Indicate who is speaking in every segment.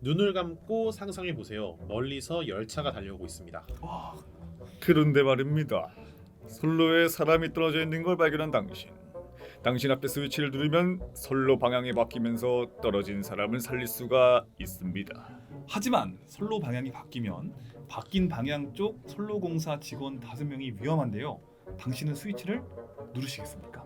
Speaker 1: 눈을 감고 상상해 보세요. 멀리서 열차가 달려오고 있습니다.
Speaker 2: 그런데 말입니다. 선로에 사람이 떨어져 있는 걸 발견한 당신 앞에 스위치를 누르면 선로 방향이 바뀌면서 떨어진 사람을 살릴 수가 있습니다.
Speaker 3: 하지만 선로 방향이 바뀌면 바뀐 방향 쪽 선로공사 직원 5명이 위험한데요. 당신은 스위치를 누르시겠습니까?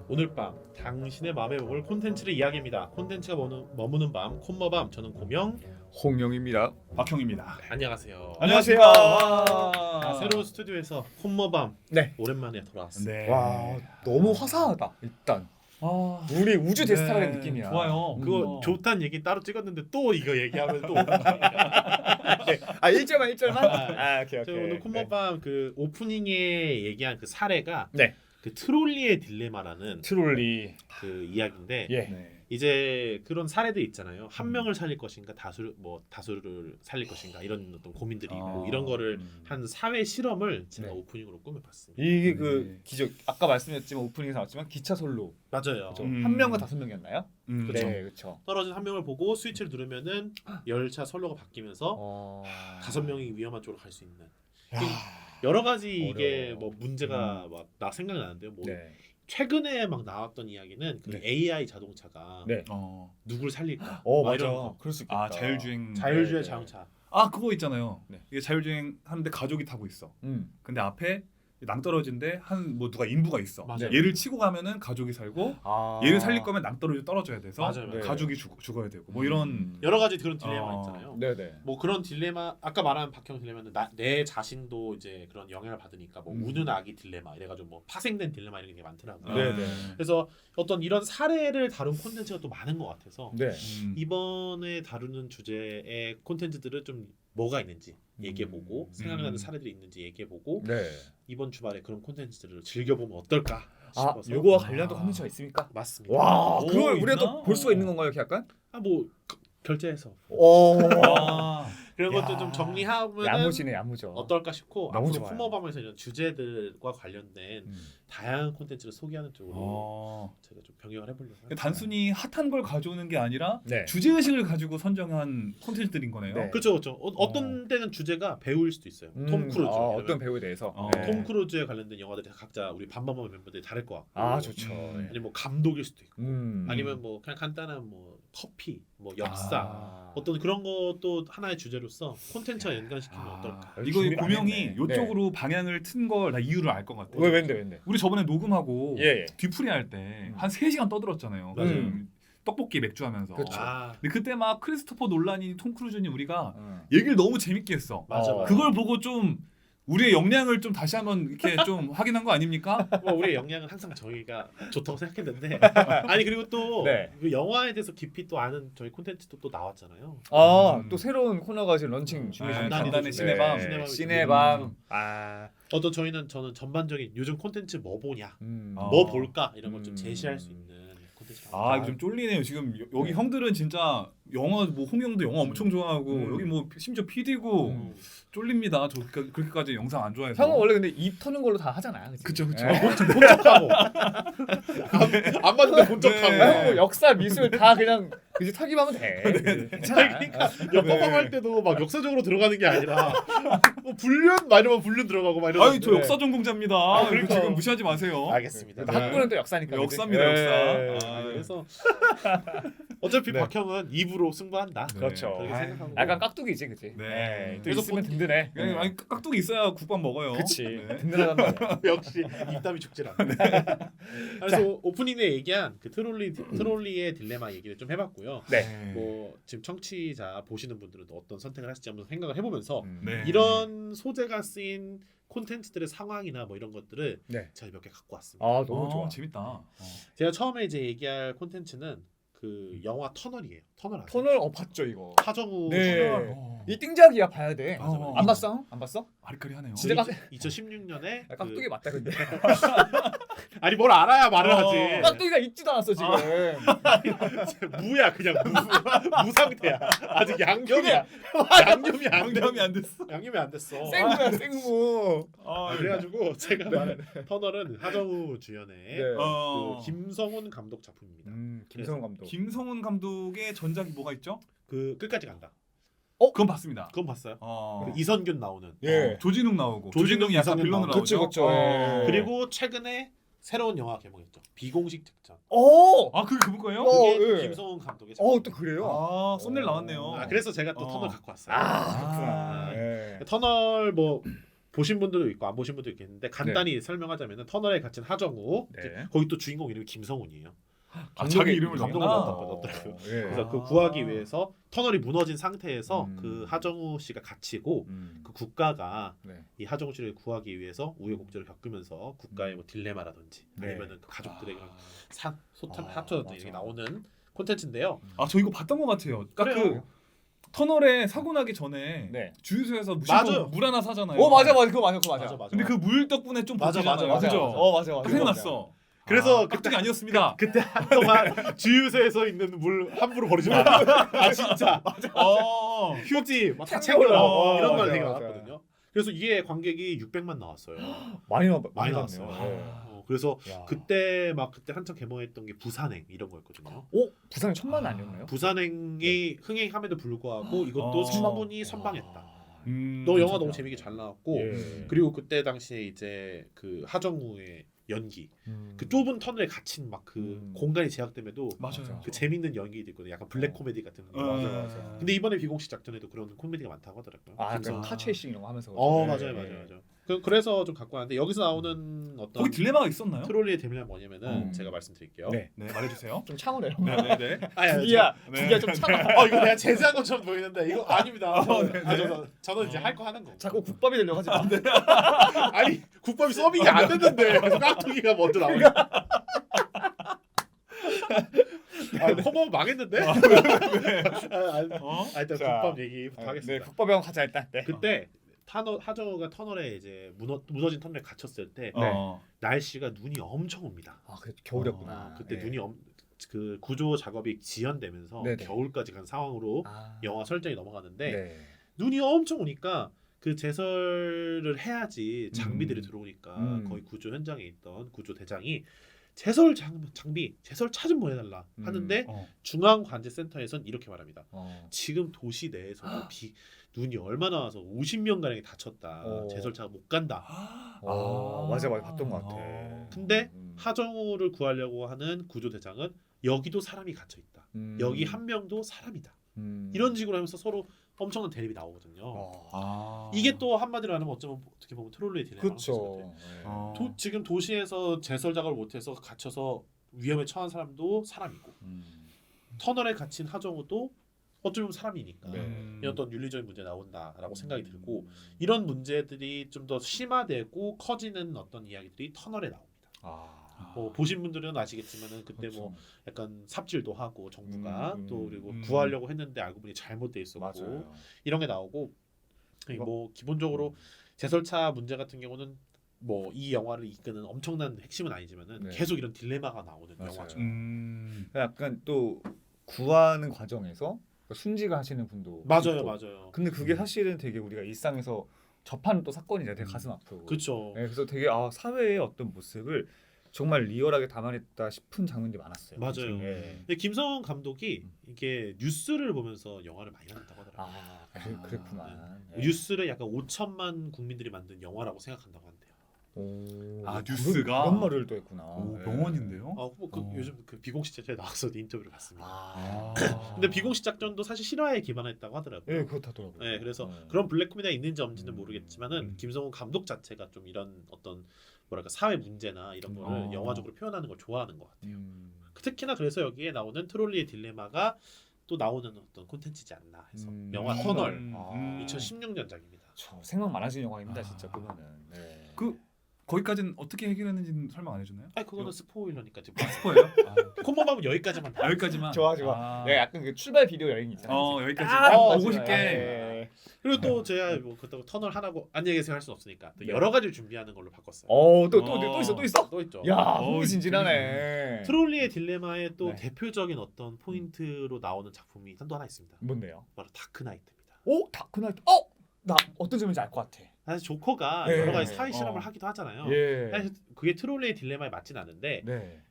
Speaker 1: 오늘 밤 당신의 마음에 먹을 콘텐츠를 이야기합니다. 콘텐츠가 머무는 밤 콤머밤. 저는 고명.
Speaker 2: 홍영입니다.
Speaker 3: 박형입니다.
Speaker 1: 안녕하세요.
Speaker 3: 안녕하십니까.
Speaker 1: 새로운 스튜디오에서 콤머밤
Speaker 2: 네.
Speaker 1: 오랜만에 돌아왔습니다.
Speaker 3: 네.
Speaker 2: 와 너무 화사하다. 일단 우리 우주 데스타라는 느낌이야.
Speaker 3: 좋아요.
Speaker 1: 그거 좋다는 얘기 따로 찍었는데 또 이거 얘기하면 또
Speaker 2: 네. 1절만. 오케이.
Speaker 1: 제가 오늘 콤머밤 그 오프닝에 얘기한 그 사례가
Speaker 2: 네.
Speaker 1: 그 트롤리의 딜레마라는
Speaker 2: 트롤리.
Speaker 1: 그 이야기인데
Speaker 2: 예.
Speaker 3: 네.
Speaker 1: 이제 그런 사례들 있잖아요. 한 명을 살릴 것인가 다수를 살릴 것인가 이런 어떤 고민들이 있고 이런 거를 한 사회 실험을 제가
Speaker 2: 네.
Speaker 1: 오프닝으로 꾸며봤습니다.
Speaker 2: 이게
Speaker 3: 네.
Speaker 2: 그 기적 아까 말씀했지만 오프닝에서 나왔지만 기차 선로.
Speaker 1: 맞아요.
Speaker 2: 그렇죠? 한 명과 5명이었나요?
Speaker 1: 그쵸.
Speaker 2: 네, 그렇죠.
Speaker 1: 떨어진 한 명을 보고 스위치를 누르면은 열차 선로가 바뀌면서 5명이 위험한 쪽으로 갈 수 있는 여러 가지 이게
Speaker 2: 어려워.
Speaker 1: 뭐 문제가 막 나 생각나는데요. 뭐
Speaker 2: 네.
Speaker 1: 최근에 막 나왔던 이야기는 그
Speaker 2: 네.
Speaker 1: AI 자동차가
Speaker 2: 네.
Speaker 1: 누굴 살릴까? 막
Speaker 2: 맞아.
Speaker 1: 이런 거.
Speaker 2: 그럴 수 있겠다.
Speaker 3: 자율주행.
Speaker 1: 자율주행
Speaker 2: 네.
Speaker 1: 자동차.
Speaker 3: 그거 있잖아요.
Speaker 2: 네.
Speaker 3: 이게 자율주행 하는데 가족이 타고 있어.
Speaker 2: 음.
Speaker 3: 근데 앞에 낭떠러지인데 누가 인부가 있어.
Speaker 1: 맞아요.
Speaker 3: 얘를 치고 가면은 가족이 살고
Speaker 2: 아.
Speaker 3: 얘를 살릴 거면 낭떠러지 떨어져야 돼서
Speaker 1: 맞아요.
Speaker 2: 네.
Speaker 3: 가족이 죽어야 되고 뭐 이런
Speaker 1: 여러 가지 그런 딜레마
Speaker 3: 어.
Speaker 1: 있잖아요.
Speaker 2: 네네.
Speaker 1: 뭐 그런 딜레마 아까 말한 박형 딜레마는 내 자신도 이제 그런 영향을 받으니까 뭐 우는 아기 딜레마 이래가지고 뭐 파생된 딜레마 이런 게 많더라고요.
Speaker 2: 네네.
Speaker 1: 그래서 어떤 이런 사례를 다룬 콘텐츠가 또 많은 것 같아서
Speaker 2: 네.
Speaker 1: 이번에 다루는 주제의 콘텐츠들은 좀 뭐가 있는지 얘기해보고 생각나는 사례들이 있는지 얘기해보고
Speaker 2: 네.
Speaker 1: 이번 주말에 그런 콘텐츠들을 즐겨보면 어떨까 싶어서
Speaker 2: 요거와 관련된 콘텐츠가 있습니까?
Speaker 1: 맞습니다.
Speaker 2: 와,
Speaker 3: 오,
Speaker 2: 그걸 우리가
Speaker 3: 있나?
Speaker 2: 또 볼 수가 있는 건가요, 이렇게 약간?
Speaker 1: 뭐 결제해서
Speaker 2: 오.
Speaker 1: 그런 것도
Speaker 2: 야.
Speaker 1: 좀 정리하면
Speaker 2: 야무지네, 야무져.
Speaker 1: 어떨까 싶고
Speaker 2: 너무
Speaker 1: 앞으로
Speaker 2: 좋아요.
Speaker 1: 콤머밤에서 이런 주제들과 관련된 다양한 콘텐츠를 소개하는 쪽으로 제가 좀 병행을 해보려고 합니다.
Speaker 3: 단순히 핫한 걸 가져오는 게 아니라
Speaker 2: 네.
Speaker 3: 주제 의식을 가지고 선정한 콘텐츠들인 거네요.
Speaker 2: 네.
Speaker 1: 그렇죠. 어떤 때는 주제가 배우일 수도 있어요. 톰 크루즈.
Speaker 2: 어떤 배우에 대해서.
Speaker 3: 네.
Speaker 1: 톰 크루즈에 관련된 영화들이 각자 우리 반반반 멤버들이 다를 것 같고.
Speaker 2: 아, 좋죠.
Speaker 1: 아니면 뭐 감독일 수도 있고.
Speaker 2: 음.
Speaker 1: 아니면 뭐 그냥 간단한 뭐 커피, 뭐 역사,
Speaker 2: 아.
Speaker 1: 어떤 그런 것도 하나의 주제로서 콘텐츠와 연관시키면 어떨까?
Speaker 3: 이거
Speaker 2: 준비 많이
Speaker 3: 고명이
Speaker 2: 했네.
Speaker 3: 요쪽으로 방향을 튼 걸 나 이유를 알 것 같아.
Speaker 2: 왜 왠데?
Speaker 3: 우리 저번에 녹음하고
Speaker 2: 예.
Speaker 3: 뒤풀이 할 때 한 3시간 떠들었잖아요.
Speaker 1: 맞아요.
Speaker 3: 떡볶이 맥주 하면서.
Speaker 2: 그쵸.
Speaker 3: 근데 그때 막 크리스토퍼 놀란이 톰 크루즈니 우리가
Speaker 2: 어.
Speaker 3: 얘기를 너무 재밌게 했어.
Speaker 1: 맞아.
Speaker 3: 그걸 보고 좀 우리의 역량을 좀 다시 한번 이렇게 좀 확인한 거 아닙니까?
Speaker 1: 뭐 우리의 역량은 항상 저희가 좋다고 생각했는데 아니 그리고 또
Speaker 2: 네.
Speaker 1: 그 영화에 대해서 깊이 또 아는 저희 콘텐츠도 또 나왔잖아요.
Speaker 2: 또 새로운 코너가 지금 런칭 준비 중이죠.
Speaker 3: 간단의 시네밤.
Speaker 1: 시네밤.
Speaker 2: 아.
Speaker 1: 어떤 저는 전반적인 요즘 콘텐츠 뭐 보냐,
Speaker 3: 어.
Speaker 1: 뭐 볼까 이런 걸 좀 제시할 수 있는 콘텐츠가
Speaker 3: 이거 좀 쫄리네요. 지금 여기 형들은 진짜 영화 뭐 홍영도 영화 엄청 좋아하고 여기 뭐 심지어 PD고 쫄립니다. 저 그렇게까지 영상 안 좋아해서.
Speaker 2: 형은 원래 근데 입 터는 걸로 다 하잖아요. 그치?
Speaker 3: 그쵸.
Speaker 2: 네.
Speaker 1: 본적하고 안 봤는데 본적하고
Speaker 2: 형 뭐 역사 미술 다 그냥 이제 타기만 하면 돼. 괜찮아.
Speaker 1: 그러니까 역법방 할 때도 막 역사적으로 들어가는 게 아니라 뭐 불륜 막 이러면 불륜 들어가고 막 이러는데
Speaker 3: 저 역사 전공자입니다.
Speaker 1: 그러니까.
Speaker 3: 지금 무시하지 마세요.
Speaker 1: 알겠습니다.
Speaker 2: 또 학부는 또 역사니까.
Speaker 3: 역사입니다,
Speaker 2: 그치?
Speaker 3: 역사.
Speaker 2: 네.
Speaker 1: 그래서 어차피
Speaker 2: 네.
Speaker 1: 박형은 입으로 승부한다.
Speaker 2: 그렇죠.
Speaker 1: 그렇게 생각하고.
Speaker 2: 약간 깍두기지, 그치?
Speaker 3: 네.
Speaker 2: 또
Speaker 1: 그래서
Speaker 2: 있으면 든든해.
Speaker 3: 그냥 아니 깍두기 있어야 국밥 먹어요.
Speaker 2: 그치.
Speaker 3: 네.
Speaker 2: 든든하단 말이야.
Speaker 1: 역시 입담이 죽질 않네. 그래서 오프닝에 얘기한 그 트롤리의 딜레마 얘기를 좀 해봤고요.
Speaker 2: 네.
Speaker 1: 뭐 지금 청취자 보시는 분들은 또 어떤 선택을 하실지 한번 생각을 해보면서
Speaker 3: 네.
Speaker 1: 이런 소재가 쓰인 콘텐츠들의 상황이나 뭐 이런 것들을
Speaker 2: 네.
Speaker 1: 제가 몇 개 갖고 왔습니다.
Speaker 2: 너무 좋아.
Speaker 3: 재밌다.
Speaker 1: 제가 처음에 이제 얘기할 콘텐츠는 그 영화 터널이에요. 터널 아세요?
Speaker 2: 터널 봤죠 이거.
Speaker 1: 하정우
Speaker 2: 네.
Speaker 1: 터널.
Speaker 2: 이 띵작이야 봐야 돼.
Speaker 3: 맞아, 맞아.
Speaker 2: 안 봤어? 안 봤어?
Speaker 3: 아리까리하네요.
Speaker 2: 진짜 깍-
Speaker 1: 2016년에
Speaker 2: 깍두기 맞다 근데.
Speaker 1: 아니 뭘 알아야 말을 하지.
Speaker 2: 깍두기가 있지도 않았어 지금.
Speaker 1: 무야 그냥 무 상태야. 아직 양념이
Speaker 3: 양념이 안 됐어.
Speaker 1: 양념이 안 됐어.
Speaker 2: 생무야 생무.
Speaker 1: 그래가지고 제가 말한 터널은 하정우 주연의
Speaker 2: 네.
Speaker 1: 그 김성훈 감독 작품입니다.
Speaker 2: 김성훈 감독.
Speaker 3: 김성훈 감독의 전작이 뭐가 있죠?
Speaker 1: 그 끝까지 간다.
Speaker 3: 그건 봤습니다.
Speaker 1: 그건 봤어요.
Speaker 3: 어.
Speaker 1: 그 이선균 나오는.
Speaker 2: 예.
Speaker 3: 조진웅 나오고
Speaker 1: 조진웅,
Speaker 3: 조진웅이 약간
Speaker 1: 이성균
Speaker 3: 빌런으로
Speaker 1: 나오고.
Speaker 3: 나오죠.
Speaker 2: 그쵸. 예.
Speaker 1: 그리고 최근에 새로운 영화 개봉했죠. 비공식 작전.
Speaker 2: 어.
Speaker 3: 아 그게 그분 거예요?
Speaker 1: 그게
Speaker 2: 예.
Speaker 1: 김성훈 감독의 작품.
Speaker 2: 또 그래요?
Speaker 3: 아 썸네일 나왔네요.
Speaker 1: 그래서 제가 또
Speaker 3: 어.
Speaker 1: 터널 갖고 왔어요.
Speaker 2: 그렇구나. 예.
Speaker 1: 터널 뭐 보신 분들도 있고 안 보신 분도 있겠는데 간단히 설명하자면은 터널에 갇힌 하정우.
Speaker 2: 네.
Speaker 1: 거기 또 주인공 이름이 김성훈이에요.
Speaker 3: 자기 이름을
Speaker 1: 감독을
Speaker 3: 넣었구나.
Speaker 1: 넣었더라고요.
Speaker 2: 예.
Speaker 1: 그래서 그
Speaker 3: 아.
Speaker 1: 구하기 위해서 터널이 무너진 상태에서
Speaker 2: 음.
Speaker 1: 그 하정우 씨가 갇히고 그 국가가
Speaker 2: 네.
Speaker 1: 이 하정우 씨를 구하기 위해서 우여곡절을 겪으면서 국가의 뭐 딜레마라든지
Speaker 2: 네.
Speaker 1: 아니면은 그 가족들의 그런 소탈
Speaker 2: 아,
Speaker 1: 합쳐졌던
Speaker 2: 맞아.
Speaker 1: 이렇게 나오는 콘텐츠인데요.
Speaker 3: 저 이거 봤던 것 같아요. 딱
Speaker 1: 그래요.
Speaker 3: 그 터널에 사고 나기 전에
Speaker 2: 네.
Speaker 3: 주유소에서
Speaker 1: 맞아요.
Speaker 3: 물 하나 사잖아요.
Speaker 2: 맞아 그거 맞아.
Speaker 3: 근데 그 물 덕분에 좀
Speaker 1: 맞아,
Speaker 3: 버티잖아요.
Speaker 1: 맞아,
Speaker 3: 그죠?
Speaker 1: 맞아.
Speaker 3: 그 생각났어.
Speaker 1: 그래서
Speaker 3: 깍두기 아니었습니다.
Speaker 1: 그때 한동안 주유소에서 있는 물 함부로 버리지 마. 아 진짜. 휴지 막 다 챙겨라. 이런 말
Speaker 2: 맞아,
Speaker 1: 되게
Speaker 2: 맞아.
Speaker 1: 나왔거든요. 그래서 이게 관객이 600만 나왔어요.
Speaker 2: 많이
Speaker 1: 많이
Speaker 2: 나왔네요.
Speaker 1: 나왔어요.
Speaker 2: 예.
Speaker 1: 그래서
Speaker 2: 야.
Speaker 1: 그때 한참 개봉했던 게 부산행 이런 거였거든요.
Speaker 2: 부산이 1000만 아니었나요?
Speaker 1: 부산행이 흥행함에도 불구하고 이것도
Speaker 3: 어.
Speaker 1: 충분히 선방했다. 너 영화
Speaker 3: 괜찮다.
Speaker 1: 너무 재밌게 잘 나왔고
Speaker 2: 예.
Speaker 1: 그리고 그때 당시에 이제 그 하정우의 연기 그 좁은 터널에 갇힌 막 그 공간이 제약됨에도
Speaker 3: 맞아요.
Speaker 1: 그 재밌는 연기도 있거든요. 약간 블랙 코미디 같은 거.
Speaker 2: 맞아.
Speaker 1: 근데 이번에 비공식 작전에도 그런 코미디가 많다고 하더라고요.
Speaker 2: 약간 카체이싱 이런 거 하면서.
Speaker 1: 맞아요. 그래서 좀 갖고 왔는데 여기서 나오는 어떤
Speaker 3: 거기 딜레마가 있었나요?
Speaker 1: 트롤리의 딜레마가 뭐냐면은 제가 말씀드릴게요.
Speaker 2: 네.
Speaker 3: 네, 말해주세요.
Speaker 2: 좀 참으래요.
Speaker 3: 네네네.
Speaker 2: 두기야 좀 참아.
Speaker 1: 이거 내가 제재한 것처럼 보이는데 이거 아닙니다. 저는 이제 할 거 하는 거.
Speaker 2: 자꾸 국밥이 되려고 하지 마.
Speaker 1: 아니 국밥이 서빙이 안 됐는데 그래서 깍두기가 먼저 나오니까. 콤보 망했는데? 일단
Speaker 2: 자,
Speaker 1: 국밥 얘기부터
Speaker 2: 네,
Speaker 1: 하겠습니다.
Speaker 2: 국밥에 한번 가자 일단. 네.
Speaker 1: 그때 하정우가 터널에 이제 무너진 터널에 갇혔을 때 날씨가 눈이 엄청 옵니다.
Speaker 2: 그 겨울이었구나.
Speaker 1: 그때
Speaker 2: 네.
Speaker 1: 눈이 그 구조 작업이 지연되면서
Speaker 2: 네네.
Speaker 1: 겨울까지 간 상황으로 영화 설정이 넘어가는데
Speaker 2: 네.
Speaker 1: 눈이 엄청 오니까 그 제설을 해야지 장비들이 들어오니까 거의 구조 현장에 있던 구조 대장이 제설 장비 제설 차 좀 보내달라 하는데 중앙관제센터에선 이렇게 말합니다. 지금 도시 내에서도 눈이 얼마나 와서 50명 가량이 다쳤다. 제설차가 못 간다.
Speaker 2: 맞아 봤던 것 같아.
Speaker 1: 근데 하정우를 구하려고 하는 구조 대장은 여기도 사람이 갇혀 있다. 여기 한 명도 사람이다. 이런 식으로 하면서 서로 엄청난 대립이 나오거든요. 이게 또 한마디로 하면 어떻게 보면 트롤리의 딜레마라고
Speaker 2: 그렇죠.
Speaker 1: 지금 도시에서 제설 작업을 못해서 갇혀서 위험에 처한 사람도 사람이고 터널에 갇힌 하정우도 어쩌면 사람이니까 어떤 윤리적인 문제 나온다라고 생각이 들고 이런 문제들이 좀 더 심화되고 커지는 어떤 이야기들이 터널에 나옵니다. 뭐 보신 분들은 아시겠지만은 그때
Speaker 2: 그렇죠.
Speaker 1: 뭐 약간 삽질도 하고 정부가 또 그리고
Speaker 3: 음.
Speaker 1: 구하려고 했는데 알고 보니 잘못돼 있었고
Speaker 2: 맞아요.
Speaker 1: 이런 게 나오고 뭐 기본적으로 제설차 문제 같은 경우는 뭐 이 영화를 이끄는 엄청난 핵심은 아니지만은
Speaker 2: 네.
Speaker 1: 계속 이런 딜레마가 나오는
Speaker 2: 맞아요.
Speaker 1: 영화죠.
Speaker 2: 약간 또 구하는 과정에서 순직을 하시는 분도
Speaker 1: 맞아요,
Speaker 2: 있고.
Speaker 1: 맞아요.
Speaker 2: 근데 그게 사실은 되게 우리가 일상에서 접하는 또 사건이잖아요. 되게 가슴 아프고.
Speaker 1: 그렇죠.
Speaker 2: 네, 그래서 되게 사회의 어떤 모습을 정말 리얼하게 담아냈다 싶은 장면들이 많았어요.
Speaker 1: 맞아요.
Speaker 2: 네.
Speaker 1: 근데 김성원 감독이 이게 뉴스를 보면서 영화를 많이 만든다고 하더라고요.
Speaker 2: 그랬구나. 네.
Speaker 1: 뉴스를 약간 5천만 국민들이 만든 영화라고 생각한다고 한대요.
Speaker 3: 뉴스가?
Speaker 2: 그런 말을 또 했구나. 네.
Speaker 3: 명언인데요?
Speaker 1: 요즘 그 비공식 작전에 나와서 인터뷰를 봤습니다.
Speaker 2: 네.
Speaker 1: 근데 비공식 작전도 사실 실화에 기반했다고 하더라고요.
Speaker 2: 네, 그렇다더라고요.
Speaker 1: 네, 그래서
Speaker 2: 네.
Speaker 1: 그런 블랙 코미디가 있는지 없는지는 모르겠지만은 김성훈 감독 자체가 좀 이런 어떤 뭐랄까 사회 문제나 이런 거를 영화적으로 표현하는 걸 좋아하는 것 같아요. 특히나 그래서 여기에 나오는 트롤리의 딜레마가 또 나오는 어떤 콘텐츠지 않나 해서 영화 터널 2016년작입니다.
Speaker 2: 생각 많아지는 영화입니다, 진짜 보면은. 네.
Speaker 3: 거기까지는 어떻게 해결했는지는 설명 안 해주나요?
Speaker 1: 그거는 스포일러니까 지금
Speaker 3: 스포예요?
Speaker 1: 콤보밥은 여기까지만 다.
Speaker 3: 여기까지만.
Speaker 2: 좋아. 네, 약간 그 출발 비디오 여행 있잖아요.
Speaker 3: 여기까지. 보고 싶게.
Speaker 2: 네.
Speaker 1: 그리고 또 제가 뭐 그렇다고 터널 하나고 안녕히 계세요 할 수는 없으니까 또 여러 가지를 준비하는 걸로 바꿨어요.
Speaker 2: 또 있어?
Speaker 1: 또 있죠.
Speaker 2: 야, 흥미진진하네.
Speaker 1: 트롤리의 딜레마의 또
Speaker 2: 네.
Speaker 1: 대표적인 어떤 포인트로 나오는 작품이 또 하나 있습니다.
Speaker 2: 뭔데요?
Speaker 1: 바로 다크나이트입니다.
Speaker 2: 다크나이트. 나 어떤 점인지 알 것 같아.
Speaker 1: 사실 조커가
Speaker 2: 네.
Speaker 1: 여러 가지 사회 실험을 하기도 하잖아요.
Speaker 2: 예.
Speaker 1: 사실 그게 트롤리의 딜레마에 맞진 않는데
Speaker 2: 네.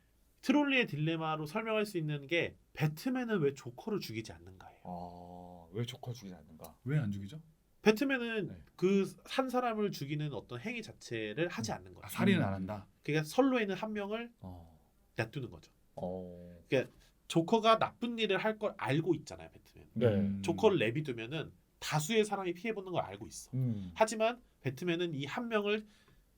Speaker 1: 트롤리의 딜레마로 설명할 수 있는 게 배트맨은 왜 조커를 죽이지 않는가예요.
Speaker 2: 왜 조커 죽이지 않는가?
Speaker 3: 왜 안 죽이죠?
Speaker 1: 배트맨은
Speaker 2: 네.
Speaker 1: 그 한 사람을 죽이는 어떤 행위 자체를 하지 않는 거예요.
Speaker 3: 살인은 안 한다.
Speaker 1: 그러니까 선로에 있는 한 명을 놔두는 거죠. 그러니까 조커가 나쁜 일을 할 걸 알고 있잖아요, 배트맨.
Speaker 2: 네.
Speaker 1: 조커를 내비두면은 다수의 사람이 피해 보는 걸 알고 있어. 하지만 배트맨은 이 한 명을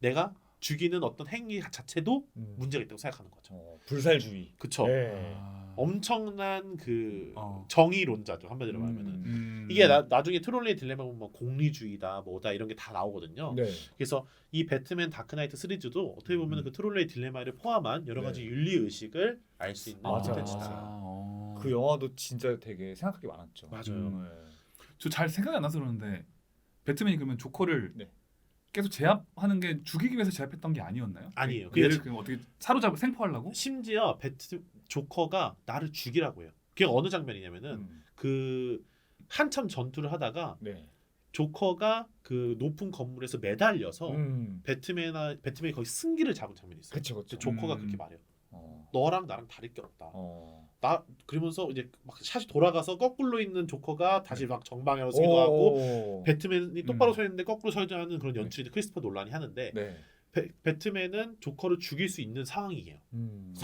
Speaker 1: 내가 죽이는 어떤 행위 자체도 문제가 있다고 생각하는 거죠.
Speaker 2: 불살주의.
Speaker 1: 그쵸?
Speaker 2: 네.
Speaker 1: 엄청난 그
Speaker 3: 어.
Speaker 1: 정의론자죠, 한마디로 말하면은. 이게 나중에 트롤리의 딜레마 보면 뭐 공리주의다 뭐다 이런 게 다 나오거든요.
Speaker 2: 네.
Speaker 1: 그래서 이 배트맨 다크나이트 시리즈도 어떻게 보면 그 트롤리의 딜레마를 포함한 여러 가지
Speaker 2: 네.
Speaker 1: 윤리 의식을 알 수 있는
Speaker 2: 맞아.
Speaker 1: 콘텐츠다.
Speaker 2: 그 영화도 진짜 되게 생각할 게 많았죠.
Speaker 1: 맞아요.
Speaker 3: 저 잘 생각이 안 나서 그러는데 배트맨이 그러면 조커를
Speaker 2: 네.
Speaker 3: 계속 제압하는 게 죽이기 위해서 제압했던 게 아니었나요?
Speaker 1: 아니에요.
Speaker 3: 얘를 그럼 어떻게 사로잡을 생포하려고?
Speaker 1: 심지어 조커가 나를 죽이라고 해요. 그게 어느 장면이냐면은 그 한참 전투를 하다가
Speaker 2: 네.
Speaker 1: 조커가 그 높은 건물에서 매달려서 배트맨이 거기 승기를 잡은 장면이 있어요.
Speaker 2: 그쵸.
Speaker 1: 근데 조커가 그렇게 말해요.
Speaker 2: 어.
Speaker 1: 너랑 나랑 다를 게 없다.
Speaker 2: 어.
Speaker 1: 나 그러면서 이제 막 샷이 돌아가서 거꾸로 있는 조커가 다시 막 정방향으로 서기도 하고
Speaker 2: 오.
Speaker 1: 배트맨이 똑바로 서 있는데 거꾸로 서지 않는 그런 연출이 크리스토퍼 논란이 하는데
Speaker 2: 네.
Speaker 1: 배트맨은 조커를 죽일 수 있는 상황이에요.
Speaker 2: 음.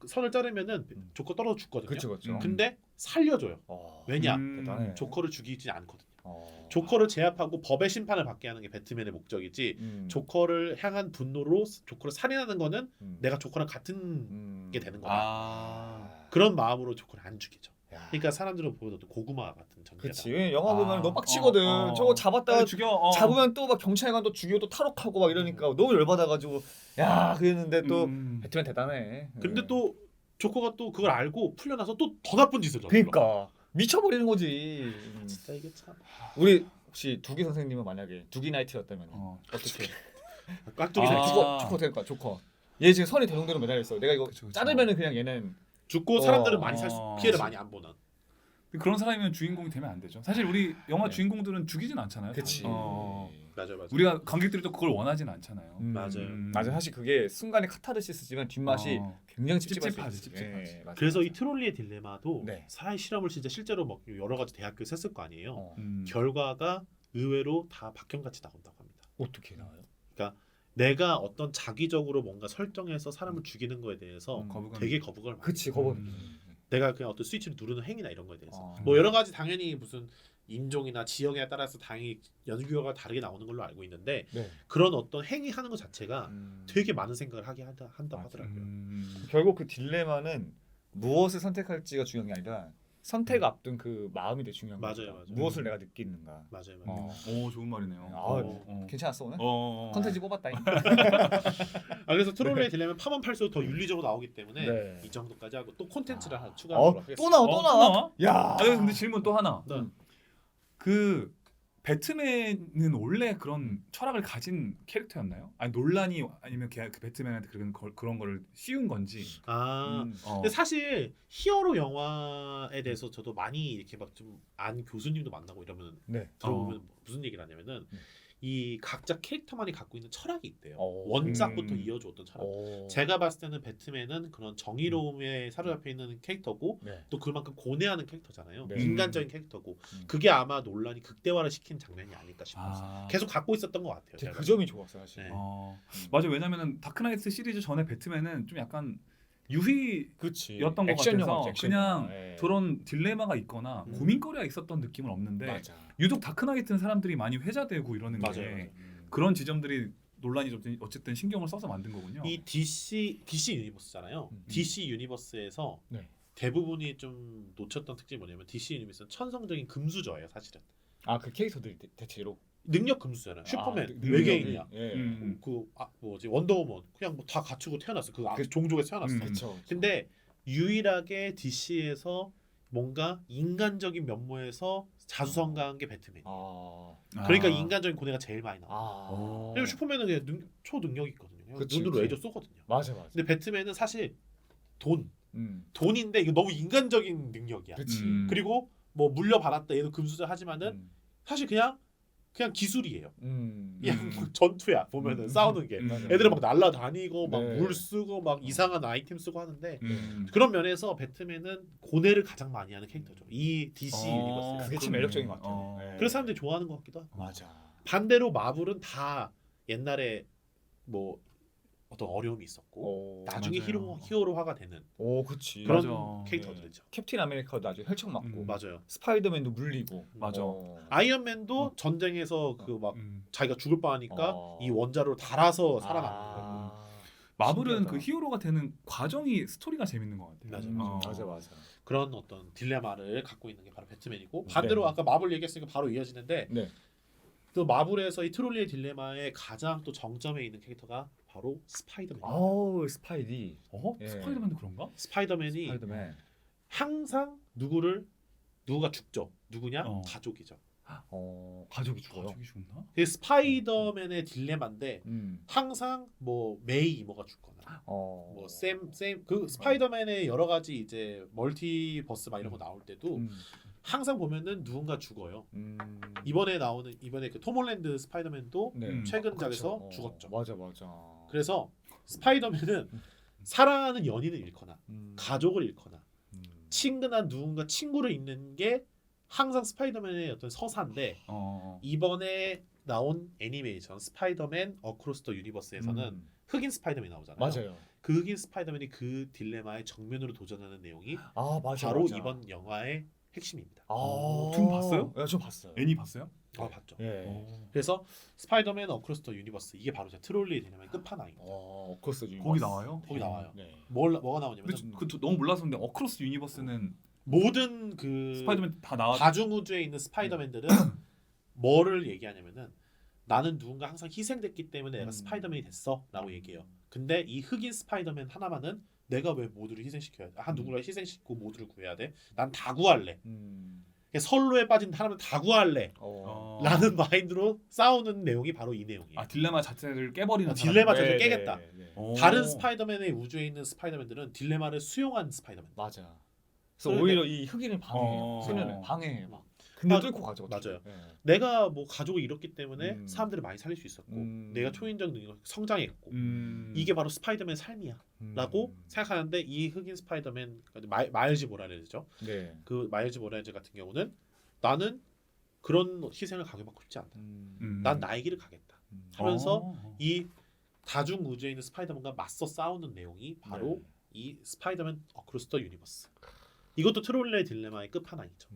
Speaker 1: 선을 자르면은 조커 떨어져 죽거든요.
Speaker 2: 그쵸.
Speaker 1: 근데 살려줘요. 왜냐?
Speaker 2: 대단해.
Speaker 1: 조커를 죽이지 않거든요.
Speaker 2: 어.
Speaker 1: 조커를 제압하고 법의 심판을 받게 하는 게 배트맨의 목적이지 조커를 향한 분노로 조커를 살인하는 거는 내가 조커랑 같은 게 되는 거다. 그런 마음으로 조커를 안 죽이죠. 그러니까 사람들은 보면 또 고구마 같은 전개다.
Speaker 2: 그치. 영화 보면 너무 빡치거든. 저거 잡았다가
Speaker 3: 죽여.
Speaker 2: 잡으면 또 막 경찰관 또 죽이고 또 탈옥하고 막 이러니까 너무 열받아가지고 야 그랬는데 또 배트맨 대단해.
Speaker 1: 근데 또 조커가 또 그걸 알고 풀려나서 또 더 나쁜 짓을 저질러.
Speaker 2: 그러니까 미쳐버리는 거지.
Speaker 1: 진짜 이게 참.
Speaker 2: 우리 혹시 두기 선생님은 만약에 두기 나이트였다면 어떻게?
Speaker 1: 깍두기
Speaker 3: 아.
Speaker 1: 살
Speaker 2: 조커 될 거야. 조커. 얘 지금 선이 대동대로 매달려 있어. 내가 이거
Speaker 3: 그쵸.
Speaker 2: 자르면은 그냥 얘는
Speaker 1: 죽고 사람들은
Speaker 2: 어.
Speaker 1: 많이 피해를 많이 안 보는.
Speaker 3: 그런 사람이면 주인공이 되면 안 되죠. 사실 우리 영화
Speaker 2: 네.
Speaker 3: 주인공들은 죽이진 않잖아요.
Speaker 2: 그치.
Speaker 1: 맞아.
Speaker 3: 우리가 관객들이 또 그걸 원하진 않잖아요.
Speaker 1: 맞아요.
Speaker 2: 맞아. 사실 그게 순간의 카타르시스지만 뒷맛이 굉장히 찝찝하지.
Speaker 3: 찝찝하지.
Speaker 1: 그래서 이 트롤리의 딜레마도
Speaker 2: 네.
Speaker 1: 사회 실험을 진짜 실제로 막 여러 가지 대학교에서 했을 거 아니에요.
Speaker 2: 어.
Speaker 1: 결과가 의외로 다 박형같이 나온다고 합니다.
Speaker 2: 어떻게 나와요?
Speaker 1: 내가 어떤 자기적으로 뭔가 설정해서 사람을 죽이는 거에 대해서
Speaker 3: 거부감.
Speaker 1: 되게 거부감을 많이
Speaker 2: 그치.
Speaker 1: 해요.
Speaker 2: 거봐.
Speaker 1: 내가 그냥 어떤 스위치를 누르는 행위나 이런 거에 대해서
Speaker 2: 어.
Speaker 1: 뭐 여러 가지 당연히 무슨 인종이나 지역에 따라서 당연히 연구가 다르게 나오는 걸로 알고 있는데
Speaker 2: 네.
Speaker 1: 그런 어떤 행위하는 것 자체가 되게 많은 생각을 하게 한다고
Speaker 2: 맞아.
Speaker 1: 하더라고요.
Speaker 2: 결국 그 딜레마는 무엇을 선택할지가 중요한 게 아니라 선택 앞둔 그 마음이 되게 중요한 거죠.
Speaker 1: 맞아요.
Speaker 2: 무엇을 내가 느끼는가.
Speaker 1: 맞아요.
Speaker 3: 오 좋은 말이네요.
Speaker 2: 괜찮았어 오늘?
Speaker 3: 어.
Speaker 2: 컨텐츠 뽑았다잉.
Speaker 1: 그래서 트롤의 딜레마 파면 팔수록 더 윤리적으로 나오기 때문에
Speaker 2: 네.
Speaker 1: 이 정도까지 하고 또 콘텐츠를 하나 추가하도록 하겠습니다.
Speaker 2: 또 나와 또 나와. 야.
Speaker 3: 근데 질문 또 하나.
Speaker 1: 네.
Speaker 3: 그 배트맨은 원래 그런 철학을 가진 캐릭터였나요? 아니 논란이 아니면 그 배트맨한테 그런 거를 씌운 건지.
Speaker 1: 근데 사실 히어로 영화에 대해서 저도 많이 이렇게 막 좀 안 교수님도 만나고 이러면
Speaker 2: 네.
Speaker 1: 들어보면 무슨 얘기를 하냐면은 이 각자 캐릭터만이 갖고 있는 철학이 있대요.
Speaker 2: 오.
Speaker 1: 원작부터 이어져왔던 철학. 제가 봤을 때는 배트맨은 그런 정의로움에 사로잡혀 있는 캐릭터고
Speaker 2: 네.
Speaker 1: 또 그만큼 고뇌하는 캐릭터잖아요.
Speaker 2: 네.
Speaker 1: 인간적인 캐릭터고 그게 아마 논란이 극대화를 시킨 장면이 아닐까 싶어서 계속 갖고 있었던 것 같아요. 제가.
Speaker 2: 그 점이 좋았어 사실.
Speaker 1: 네.
Speaker 3: 맞아. 왜냐면은 다크나이트 시리즈 전에 배트맨은 좀 약간 유희였던
Speaker 2: 그치.
Speaker 3: 것
Speaker 2: 액션
Speaker 3: 같아서
Speaker 2: 영화지, 액션
Speaker 3: 그냥
Speaker 2: 영화. 예.
Speaker 3: 그런 딜레마가 있거나 고민거리가 있었던 느낌은 없는데
Speaker 2: 맞아.
Speaker 3: 유독 다크나이트는 사람들이 많이 회자되고 이러는 게
Speaker 1: 맞아요.
Speaker 3: 그런 지점들이 논란이 어쨌든 신경을 써서 만든 거군요.
Speaker 1: 이 DC 유니버스잖아요. DC 유니버스에서
Speaker 2: 네.
Speaker 1: 대부분이 좀 놓쳤던 특징이 뭐냐면 DC 유니버스는 천성적인 금수저예요, 사실은.
Speaker 2: 아 그 캐릭터들이 대체로
Speaker 1: 능력 금수잖아요. 슈퍼맨,
Speaker 2: 능력이,
Speaker 1: 외계인이야.
Speaker 2: 예.
Speaker 1: 뭐지 원더우먼 그냥 뭐 다 갖추고 태어났어. 그 종족에서 태어났어.
Speaker 2: 그쵸.
Speaker 1: 근데 유일하게 DC에서 뭔가 인간적인 면모에서 자수성가한 게 배트맨. 그러니까 인간적인 고뇌가 제일 많이 나와. 그리고 슈퍼맨은 그냥 초능력이 있거든요. 그냥
Speaker 2: 그치,
Speaker 1: 눈으로
Speaker 2: 그치.
Speaker 1: 애저 쏘거든요.
Speaker 2: 맞아.
Speaker 1: 근데 배트맨은 사실
Speaker 2: 음.
Speaker 1: 돈인데 이거 너무 인간적인 능력이야.
Speaker 2: 그치.
Speaker 1: 그리고 뭐 물려받았다 얘도 금수저 하지만은 사실 그냥 그냥 기술이에요.
Speaker 2: 음.
Speaker 1: 그냥 전투야 보면은 싸우는 게
Speaker 2: 맞아요.
Speaker 1: 애들은 막 날라다니고 막
Speaker 2: 네.
Speaker 1: 물 쓰고 막 이상한 아이템 쓰고 하는데
Speaker 3: 음.
Speaker 1: 그런 면에서 배트맨은 고뇌를 가장 많이 하는 캐릭터죠. 이 DC 유니버스에.
Speaker 2: 그게 참
Speaker 3: 그렇네.
Speaker 2: 매력적인 것 같아요. 네.
Speaker 1: 그래서 사람들이 좋아하는 것 같기도 하고.
Speaker 2: 맞아.
Speaker 1: 반대로 마블은 다 옛날에 뭐 어떤 어려움이 있었고
Speaker 2: 오,
Speaker 1: 나중에
Speaker 3: 맞아요.
Speaker 1: 히어로화가 되는
Speaker 2: 그치.
Speaker 1: 그런
Speaker 3: 맞아.
Speaker 1: 캐릭터들이죠.
Speaker 2: 캡틴 아메리카도 나중에 혈청 맞고
Speaker 1: 맞아요.
Speaker 2: 스파이더맨도 물리고.
Speaker 3: 맞아.
Speaker 1: 아이언맨도 전쟁에서 그 막 자기가 죽을 뻔하니까 이 원자로 달아서 살아남는 거예요.
Speaker 3: 마블은
Speaker 2: 신기하다.
Speaker 3: 그 히어로가 되는 과정이 스토리가 재밌는 것 같아요.
Speaker 1: 맞아,
Speaker 2: 맞아.
Speaker 1: 그런 어떤 딜레마를 갖고 있는 게 바로 배트맨이고 반대로
Speaker 2: 네.
Speaker 1: 아까 마블 얘기했으니까 바로 이어지는데
Speaker 2: 네.
Speaker 1: 또 마블에서 이 트롤리의 딜레마의 가장 또 정점에 있는 캐릭터가 바로 스파이더맨.
Speaker 2: 아우 스파이디. 예.
Speaker 3: 스파이더맨도 그런가?
Speaker 1: 스파이더맨이
Speaker 2: 스파이더맨.
Speaker 1: 항상 누구가 죽죠. 누구냐? 가족이죠.
Speaker 2: 가족이 죽어요.
Speaker 3: 가족이 죽나?
Speaker 1: 그 스파이더맨의 딜레마인데
Speaker 2: 음.
Speaker 1: 항상 뭐 메이 이모가 죽거나 뭐 샘 그 스파이더맨의 여러 가지 이제 멀티버스 막 이런 거 나올 때도 항상 보면은 누군가 죽어요. 이번에 그 톰 홀랜드 스파이더맨도
Speaker 2: 네.
Speaker 1: 최근작에서
Speaker 2: 그쵸.
Speaker 1: 죽었죠.
Speaker 2: 맞아.
Speaker 1: 그래서 스파이더맨은 사랑하는 연인을 잃거나 가족을 잃거나 친근한 누군가 친구를 잃는 게 항상 스파이더맨의 어떤 서사인데 이번에 나온 애니메이션 스파이더맨 어크로스 더 유니버스에서는 흑인 스파이더맨이 나오잖아요.
Speaker 2: 맞아요.
Speaker 1: 그 흑인 스파이더맨이 그 딜레마에 정면으로 도전하는 내용이
Speaker 2: 맞아.
Speaker 1: 바로 이번 영화의 핵심입니다.
Speaker 3: 둠 봤어요?
Speaker 2: 네, 저 봤어요.
Speaker 3: 애니 봤어요?
Speaker 1: 봤죠.
Speaker 2: 예.
Speaker 1: 그래서 스파이더맨 어크로스 더 유니버스 이게 바로 트롤리 딜레마의 끝판왕입니다.
Speaker 2: 어크로스
Speaker 3: 거기 나와요?
Speaker 1: 거기 나와요.
Speaker 2: 네.
Speaker 1: 뭐가 나오냐면
Speaker 3: 근데 너무 몰라서 근데 어크로스 유니버스는
Speaker 1: 모든 그
Speaker 3: 스파이더맨 다 나와.
Speaker 1: 다중 우주에 있는 스파이더맨들은 뭐를 얘기하냐면은 나는 누군가 항상 희생됐기 때문에 내가 스파이더맨이 됐어라고 얘기해요. 근데 이 흑인 스파이더맨 하나만은 내가 왜 모두를 희생시켜야 돼? 누구를 희생시키고 모두를 구해야 돼? 난 다 구할래. 선로에 빠진 사람은 다 구할래. 라는 마인드로 싸우는 내용이 바로 이 내용이에요.
Speaker 3: 딜레마 자체를 깨버리는
Speaker 1: 딜레마
Speaker 3: 사람.
Speaker 1: 자체를 깨겠다.
Speaker 3: 오.
Speaker 1: 다른 스파이더맨의 우주에 있는 스파이더맨들은 딜레마를 수용한 스파이더맨.
Speaker 2: 맞아. 그래서 오히려 이 흑인을 방해해요.
Speaker 3: 어.
Speaker 2: 소년을 방해해 막. 근데 뚫고 가죠.
Speaker 1: 맞아요.
Speaker 2: 네.
Speaker 1: 내가 뭐 가족을 잃었기 때문에 사람들을 많이 살릴 수 있었고 내가 초인적 능력 성장했고 이게 바로 스파이더맨 삶이야 라고 생각하는데 이 흑인 스파이더맨 마일즈 모라레즈죠.
Speaker 2: 네.
Speaker 1: 그 마일즈 모라레즈 같은 경우는 나는 그런 희생을 강요받고 싶지 않다. 난 나의 길을 가겠다 하면서 이 다중 우주에 있는 스파이더맨과 맞서 싸우는 내용이 바로 이 스파이더맨 어크로스 더 유니버스. 이것도 트롤리의 딜레마의 끝판왕이죠.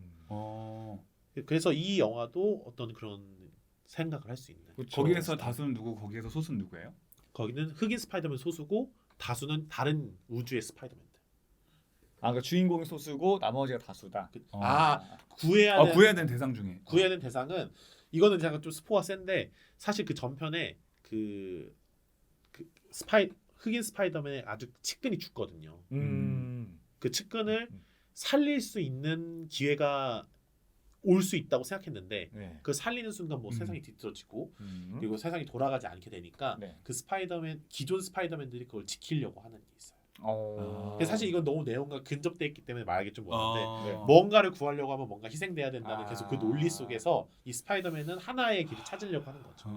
Speaker 1: 그래서 이 영화도 어떤 그런 생각을 할 수 있는.
Speaker 2: 그쵸.
Speaker 3: 거기에서 다수는 누구, 거기에서 소수는 누구예요?
Speaker 1: 거기는 흑인 스파이더맨 소수고 다수는 다른 우주의 스파이더맨들.
Speaker 2: 그러니까 주인공이 소수고 나머지가 다수다.
Speaker 1: 구해야
Speaker 3: 되는 대상 중에.
Speaker 1: 구해야 되는 대상은 이거는 제가 좀 스포가 센데 사실 그 전편에 그 흑인 스파이더맨의 아주 측근이 죽거든요. 그 측근을 살릴 수 있는 기회가 올 수 있다고 생각했는데 그 살리는 순간 뭐 세상이 뒤틀어지고 그리고 세상이 돌아가지 않게 되니까 그 기존 스파이더맨들이 그걸 지키려고 하는 게 있어요. 근데 사실 이건 너무 내용과 근접돼 있기 때문에 말하기 좀 뭐한데 뭔가를 구하려고 하면 뭔가 희생돼야 된다는 계속 그 논리 속에서 이 스파이더맨은 하나의 길을 찾으려고 하는 거죠.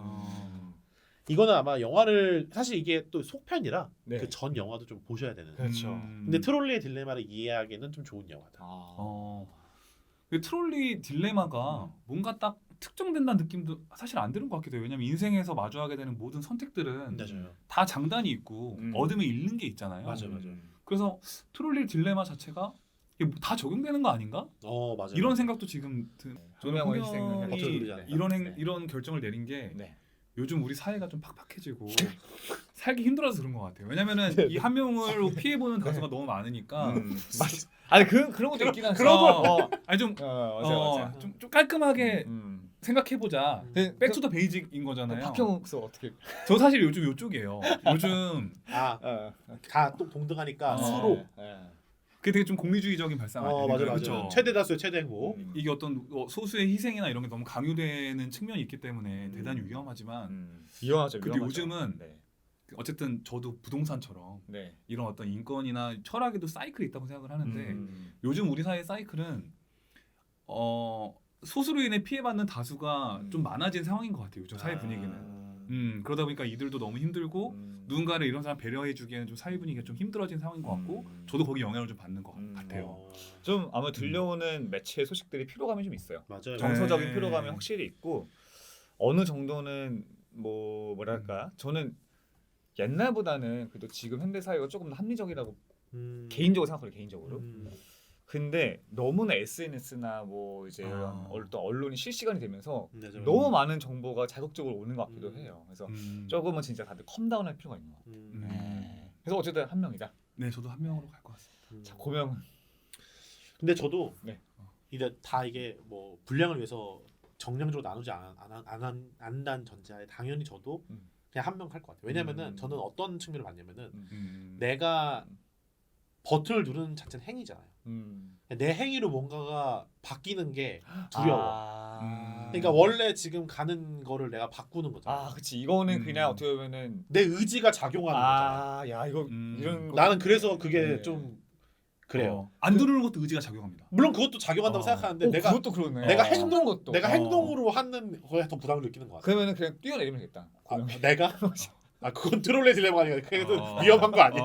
Speaker 1: 이거는 아마 영화를 사실 이게 또 속편이라 그 전 영화도 좀 보셔야 되는.
Speaker 2: 그렇죠.
Speaker 1: 근데 트롤리의 딜레마를 이해하기에는 좀 좋은 영화다.
Speaker 3: 그 트롤리 딜레마가 뭔가 딱 특정된다는 느낌도 사실 안 드는 것 같기도 해요. 왜냐면 인생에서 마주하게 되는 모든 선택들은
Speaker 1: 맞아요.
Speaker 3: 다 장단이 있고 얻으면 잃는 게 있잖아요.
Speaker 1: 맞아요.
Speaker 3: 그래서 트롤리 딜레마 자체가 이게 다 적용되는 거 아닌가?
Speaker 1: 맞아요.
Speaker 3: 이런 생각도 지금
Speaker 2: 조명의 희생을
Speaker 3: 형이 이런 결정을 내린 게 요즘 우리 사회가 좀 팍팍해지고 살기 힘들어서 그런 것 같아요. 왜냐면은 이 한 명을 피해 보는 다수가 너무 많으니까.
Speaker 2: 맞아. 아니 그런 것도 있긴 하죠.
Speaker 3: 그런 거 아니 좀
Speaker 2: 맞아.
Speaker 3: 좀 깔끔하게 생각해 보자. 백투더 베이직인 거잖아요.
Speaker 2: 박형수 어떻게?
Speaker 3: 저 사실 요즘 요쪽이에요. 요즘
Speaker 1: 다 또 동등하니까 수로.
Speaker 3: 그게 되게 좀 공리주의적인 발상 아니에요?
Speaker 1: 맞아요.
Speaker 3: 그쵸?
Speaker 1: 최대 다수의 최대 행복.
Speaker 3: 이게 어떤 소수의 희생이나 이런 게 너무 강요되는 측면이 있기 때문에 대단히 위험하지만
Speaker 2: 위험하죠.
Speaker 3: 근데 요즘은 어쨌든 저도 부동산처럼 이런 어떤 인권이나 철학에도 사이클이 있다고 생각을 하는데 요즘 우리 사회의 사이클은 소수로 인해 피해받는 다수가 좀 많아진 상황인 것 같아요. 요즘 사회 분위기는. 그러다 보니까 이들도 너무 힘들고 누군가를 이런 사람 배려해주기에는 좀 사회 분위기가 좀 힘들어진 상황인 것 같고 저도 거기 영향을 좀 받는 것 같아요.
Speaker 2: 좀 아마 들려오는 매체 소식들이 피로감이 좀 있어요.
Speaker 1: 맞아요.
Speaker 2: 정서적인
Speaker 3: 네.
Speaker 2: 피로감이 확실히 있고 어느 정도는 뭐랄까 저는 옛날보다는 그래도 지금 현대 사회가 조금 더 합리적이라고 개인적으로 생각해요. 개인적으로. 근데 너무나 SNS나 뭐 이제 또 언론이 실시간이 되면서 너무 많은 정보가 자극적으로 오는 것 같기도 해요. 그래서 조금은 진짜 다들 컴다운할 필요가 있는 것 같아요. 그래서 어쨌든 한 명이다.
Speaker 3: 네, 저도 한 명으로 갈 것 같습니다.
Speaker 2: 자, 고명은
Speaker 1: 근데 저도
Speaker 2: 네.
Speaker 1: 이제 다 이게 뭐 분량을 위해서 정량적으로 나누지 않는다는 전제하에 당연히 저도 그냥 한 명 할 것 같아요. 왜냐면은 저는 어떤 측면을 봤냐면은 내가 버튼을 누르는 자체는 행위잖아요. 내 행위로 뭔가가 바뀌는 게 두려워. 그러니까 원래 지금 가는 거를 내가 바꾸는 거잖아.
Speaker 2: 그치 이거는 그냥 어떻게 보면은
Speaker 1: 내 의지가 작용하는 거잖아.
Speaker 2: 야 이거 이런
Speaker 1: 나는 그래서 그게
Speaker 2: 네.
Speaker 1: 좀 그래요.
Speaker 3: 안 누르는 것도 의지가 작용합니다.
Speaker 1: 물론 그것도 작용한다고 생각하는데 내가
Speaker 2: 그것도 그러네.
Speaker 1: 내가 행동으로 하는 거에 더 부담을 느끼는 것 같아.
Speaker 2: 그러면은 그냥 뛰어내리면 되겠다.
Speaker 1: 내가? 컨트롤의 딜레마가 아니라 그래도 위험한 거 아니야?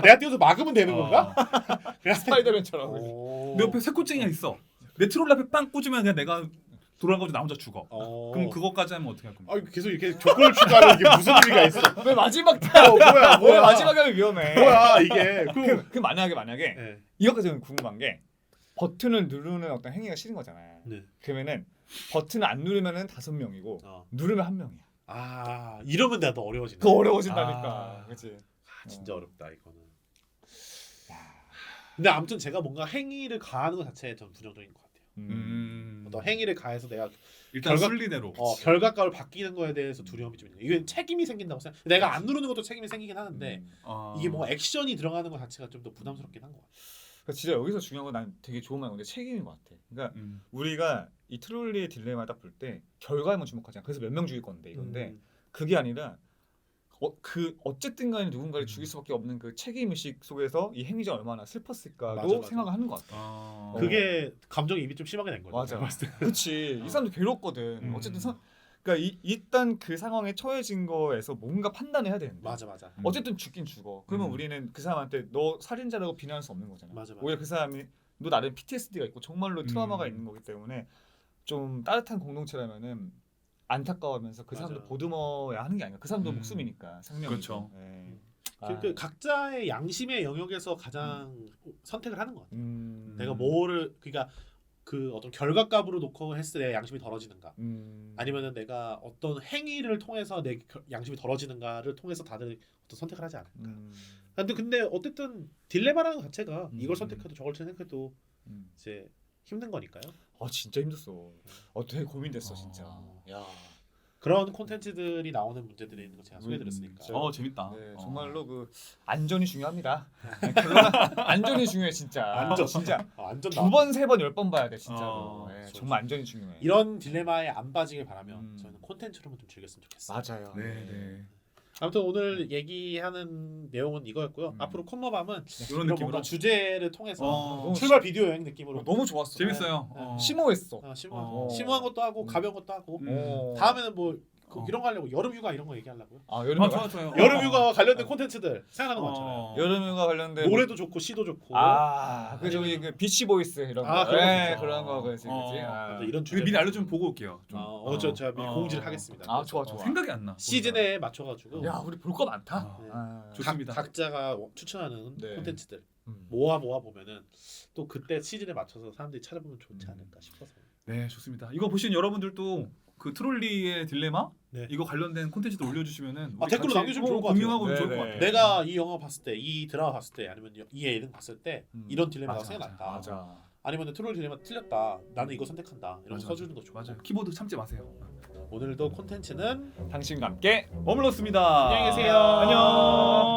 Speaker 1: 내가 뛰어서 막으면 되는 건가? 그냥
Speaker 2: 스파이더맨처럼.
Speaker 3: 내 옆에 새꼬쟁이가 있어. 내 트롤 앞에 빵 꽂으면 그냥 내가 돌아가고 나 혼자 죽어. 그럼 그것까지 하면 어떻게 할 겁니까?
Speaker 1: 계속 이렇게 조건을 추가하면 이게 무슨 의미가 있어?
Speaker 2: 왜 마지막
Speaker 1: 뭐야?
Speaker 2: 마지막에 하면 위험해.
Speaker 1: 뭐야 이게?
Speaker 2: 그 만약에
Speaker 1: 네.
Speaker 2: 이것까지 저는 궁금한 게 버튼을 누르는 어떤 행위가 싫은 거잖아요.
Speaker 1: 네.
Speaker 2: 그러면은 버튼을 안 누르면은 5명이고 누르면 1명이야.
Speaker 1: 이러면 내가 더 어려워진다.
Speaker 2: 더 어려워진다니까. 그렇지.
Speaker 1: 진짜 어렵다 이거는. 근데 아무튼 제가 뭔가 행위를 가하는 것 자체에 좀 부정적인 것 같아요. 어떤 행위를 가해서 내가
Speaker 3: 일단 순리대로.
Speaker 1: 결과값을 바뀌는 거에 대해서 두려움이 좀 있는. 이게 책임이 생긴다고 생각. 내가 안 누르는 것도 책임이 생기긴 하는데 이게 뭔가 액션이 들어가는 것 자체가 좀 더 부담스럽긴 한 것 같아.
Speaker 2: 그러니까 진짜 여기서 중요한 건 난 되게 좋은 말인 건데 책임인 것 같아. 그러니까 우리가 이 트롤리의 딜레마 딱 볼 때 결과에만 주목하잖아. 그래서 몇 명 죽일 건데 이건데 그게 아니라 어쨌든 간에 누군가를 죽일 수밖에 없는 그 책임의식 속에서 이 행위가 얼마나 슬펐을까도
Speaker 1: 맞아.
Speaker 2: 생각을 하는 것 같아.
Speaker 1: 그게 감정이입이 좀 심하게 된 거죠.
Speaker 2: 맞아. 그렇지. 이 사람도 괴롭거든. 어쨌든 그러니까 일단 그 상황에 처해진 거에서 뭔가 판단을 해야 되는데.
Speaker 1: 맞아.
Speaker 2: 어쨌든 죽긴 죽어. 그러면 우리는 그 사람한테 너 살인자라고 비난할 수 없는 거잖아.
Speaker 1: 맞아.
Speaker 2: 오히려 그 사람이 너 나름 PTSD가 있고 정말로 트라우마가 있는 거기 때문에 좀 따뜻한 공동체라면은 안타까워하면서 그 사람도 보듬어야 하는 게 아니야. 그 사람도 목숨이니까 생명이고.
Speaker 3: 그렇죠.
Speaker 2: 네.
Speaker 1: 그 각자의 양심의 영역에서 가장 선택을 하는 것 같아. 내가 뭐를 그러니까 그 어떤 결과값으로 놓고 했을 때 내 양심이 덜어지는가, 아니면은 내가 어떤 행위를 통해서 내 양심이 덜어지는가를 통해서 다들 어떤 선택을 하지 않을까. 근데 어쨌든 딜레마라는 것 자체가 이걸 선택해도 저걸 선택해도 이제 힘든 거니까요.
Speaker 2: 진짜 힘들었어. 되게 고민됐어 진짜. 야.
Speaker 1: 그런 콘텐츠들이 나오는 문제들이 있는 거 제가 소개해드렸으니까.
Speaker 3: 재밌다.
Speaker 2: 네, 정말로 그 안전이 중요합니다. 안전이 중요해 진짜. 진짜
Speaker 1: 안전
Speaker 2: 2번, 3번, 10번 봐야 돼 진짜로. 네, 정말 안전이 중요해.
Speaker 1: 이런 딜레마에 안 빠지길 바라면 저는 콘텐츠로만 좀 즐겼으면 좋겠어요.
Speaker 2: 맞아요.
Speaker 3: 네.
Speaker 1: 아무튼 오늘 얘기하는 내용은 이거였고요. 앞으로 콤모밤은
Speaker 3: 이런
Speaker 1: 뭔가
Speaker 3: 느낌으로
Speaker 1: 주제를 통해서 출발 비디오 여행 느낌으로
Speaker 2: 너무 좋았어.
Speaker 3: 재밌어요.
Speaker 2: 심오했어.
Speaker 1: 심오한 것도 하고 가벼운 것도 하고 다음에는 뭐 이런 거 하려고 여름휴가 이런 거 얘기하려고요.
Speaker 2: 여름휴가.
Speaker 3: 좋아요.
Speaker 1: 여름휴가 관련된 콘텐츠들 생각나는 거 많잖아요.
Speaker 2: 여름휴가 관련된
Speaker 1: 노래도 좋고 시도 좋고.
Speaker 2: 그 저기 그 비치 보이스 이런 거. 그런 거 그렇지.
Speaker 1: 이런 주제
Speaker 3: 미리 알려주면 보고 올게요.
Speaker 1: 제가 미리 공지를 하겠습니다.
Speaker 2: 좋아.
Speaker 3: 생각이 안 나.
Speaker 1: 시즌에 맞춰가지고.
Speaker 2: 야 우리 볼 거 많다.
Speaker 3: 좋습니다.
Speaker 1: 각자가 추천하는 콘텐츠들 모아 보면은 또 그때 시즌에 맞춰서 사람들이 찾아보면 좋지 않을까 싶어서.
Speaker 3: 네, 좋습니다. 이거 보신 여러분들도 그 트롤리의 딜레마
Speaker 1: 네.
Speaker 3: 이거 관련된 콘텐츠도 올려주시면은
Speaker 1: 댓글로 남겨주면 좋을 것 같아요.
Speaker 3: 공유하고 좋을 것 같아요.
Speaker 1: 내가 이 영화 봤을 때, 이 드라마 봤을 때, 아니면 이 예능 봤을 때 이런 딜레마가 생각났다.
Speaker 2: 맞아.
Speaker 1: 아니면 트롤 딜레마 틀렸다. 나는 이거 선택한다. 이런 거 써주는 거 좋고.
Speaker 3: 맞아요. 키보드 참지 마세요.
Speaker 1: 오늘도 콘텐츠는
Speaker 2: 당신과 함께
Speaker 3: 머물렀습니다.
Speaker 1: 안녕히 계세요.
Speaker 3: 안녕.